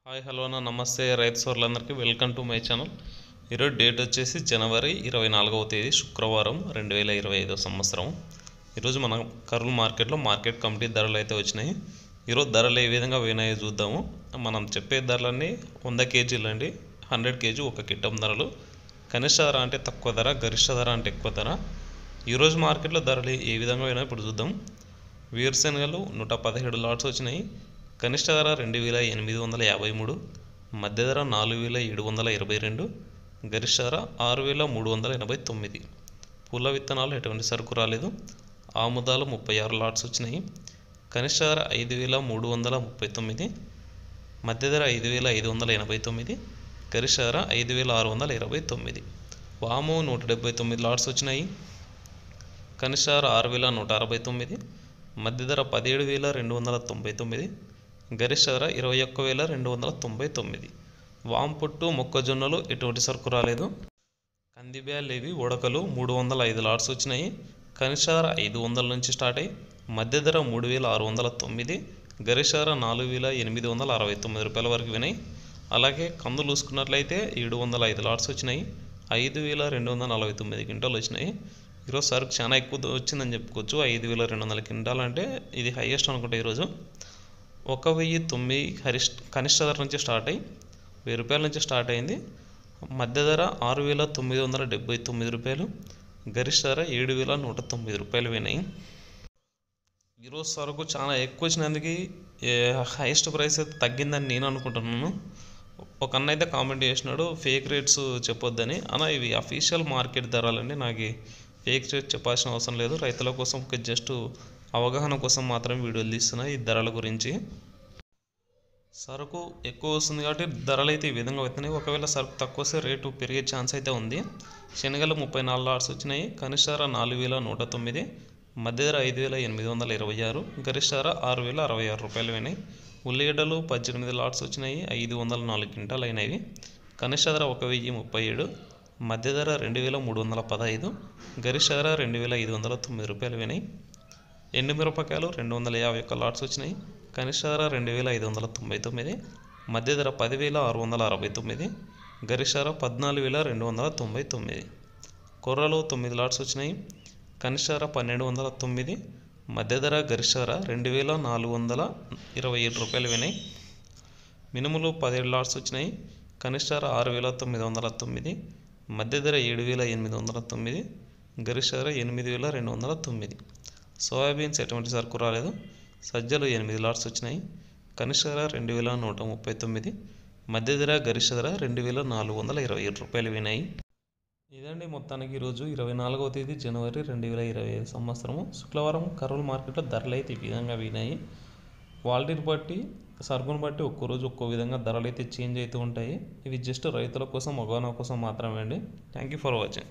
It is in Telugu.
హాయ్ హలో అన్న నమస్తే రైతు సోదరులందరికీ వెల్కమ్ టు మై ఛానల్. ఈరోజు డేట్ వచ్చేసి జనవరి 24వ తేదీ శుక్రవారం 2025 సంవత్సరం. ఈరోజు మన కర్నూలు మార్కెట్లో మార్కెట్ కమిటీ ధరలు అయితే వచ్చినాయి. ఈరోజు ధరలు ఏ విధంగా పోయినాయో చూద్దాము. మనం చెప్పే ధరలన్నీ 100 కేజీలు అండి. 100 కేజీ ఒక కిట్టం ధరలు. కనిష్ట ధర అంటే తక్కువ ధర, గరిష్ట ధర అంటే ఎక్కువ ధర. ఈరోజు మార్కెట్లో ధరలు ఏ విధంగా పోయినాయో ఇప్పుడు చూద్దాం. వేరుశనగలు 117 లాట్స్ వచ్చినాయి. కనిష్ట ధర 2853, మధ్య ధర 4722, గరిష్ట ధర 6389. పూల విత్తనాలు ఎటువంటి సరుకు రాలేదు. ఆముదాలు 36 లాట్స్ వచ్చినాయి. కనిష్ట ధర 5339, మధ్య ధర 5589, గరిష్ట ధర 5629. వాము 179 లాట్స్ వచ్చినాయి. కనిష్ట ధర 6169, మధ్య ధర 17299, గరిష్ట ధర 21299. వామ్ పొట్టు మొక్కజొన్నలు ఎటువంటి సరుకు రాలేదు. కంది బ్యాలేవి ఉడకలు 305 లాట్స్ వచ్చినాయి. కనిష్ట ధర 500 నుంచి స్టార్ట్ అయ్యి మధ్య ధర 3609, గరిష్ట ధర 4869 రూపాయల వరకు వినాయి. అలాగే కందులు చూసుకున్నట్లయితే 705 లాట్స్ వచ్చినాయి. 5249 క్వింటాలు వచ్చినాయి. ఈరోజు సరుకు చాలా ఎక్కువ వచ్చిందని చెప్పుకోవచ్చు. 5200 క్వింటాలు అంటే ఇది హైయెస్ట్ అనుకుంటా. ఈరోజు 1009 కనిష్ట ధర నుంచి స్టార్ట్ అయ్యి 1000 రూపాయల నుంచి స్టార్ట్ అయింది. మధ్య ధర 6979 రూపాయలు, గరిష్ట ధర 7109 రూపాయలు వినాయి. ఈరోజు సరుకు చాలా ఎక్కువ వచ్చినందుకు హైయెస్ట్ ప్రైస్ అయితే తగ్గిందని నేను అనుకుంటున్నాను. ఒక అన్న అయితే కామెంట్ చేసినాడు ఫేక్ రేట్స్ చెప్పొద్దని. అన్న ఇవి అఫీషియల్ మార్కెట్ ధరలండి, నాకు ఫేక్ రేట్ చెప్పాల్సిన అవసరం లేదు. రైతుల కోసం జస్ట్ అవగాహన కోసం మాత్రమే వీడియోలు తీస్తున్నా ఈ ధరల గురించి. సరుకు ఎక్కువ వస్తుంది కాబట్టి ధరలు అయితే ఈ విధంగా అవుతున్నాయి. ఒకవేళ సరుకు తక్కువ వస్తే రేటు పెరిగే ఛాన్స్ అయితే ఉంది. శనగలు 34 లాట్స్ వచ్చినాయి. కనిష్ట ధర 4109, మధ్య ధర 5826, గరిష్ట ధర 6066 రూపాయలు అయినాయి. ఉల్లిగడ్డలు 18 లాట్స్ వచ్చినాయి. 504 క్వింటాలు అయినవి. కనిష్ట ధర 1037, మధ్య ధర 2315, గరిష్ట ధర 2509 రూపాయలు అయినాయి. ఎండుమిరపకాయలు 251 లాట్స్ వచ్చినాయి. కనిష్ట ధర 2599, మధ్య ధర 10669, గరిష్ట ధర 14299. కొర్రలు 9 లాట్స్ వచ్చినాయి. కనిష్ట ధర 1209, మధ్య ధర గరిష్ట ధర 2427 రూపాయలు వినాయి. మినుములు 17 లాట్స్ వచ్చినాయి. కనిష్ట ధర 6909, మధ్య ధర 7809, గరిష్ట ధర 8209. సోయాబీన్స్ ఎటువంటి సరుకు రాలేదు. సజ్జలు 8 లాట్స్ వచ్చినాయి. కనిష్ట ధర 2139, మధ్య ధర గరిష్ట ధర 2427 రూపాయలు వినాయి. ఇదండి మొత్తానికి ఈరోజు 24వ తేదీ జనవరి 2025 సంవత్సరము శుక్రవారం కర్నూలు మార్కెట్లో ధరలు అయితే ఈ విధంగా వినాయి. క్వాలిటీని బట్టి సరుకును బట్టి ఒక్కో రోజు ఒక్కో విధంగా ధరలు అయితే చేంజ్ అవుతూ ఉంటాయి. ఇవి జస్ట్ రైతుల కోసం అవగాహన కోసం మాత్రమే అండి. Thank you for watching.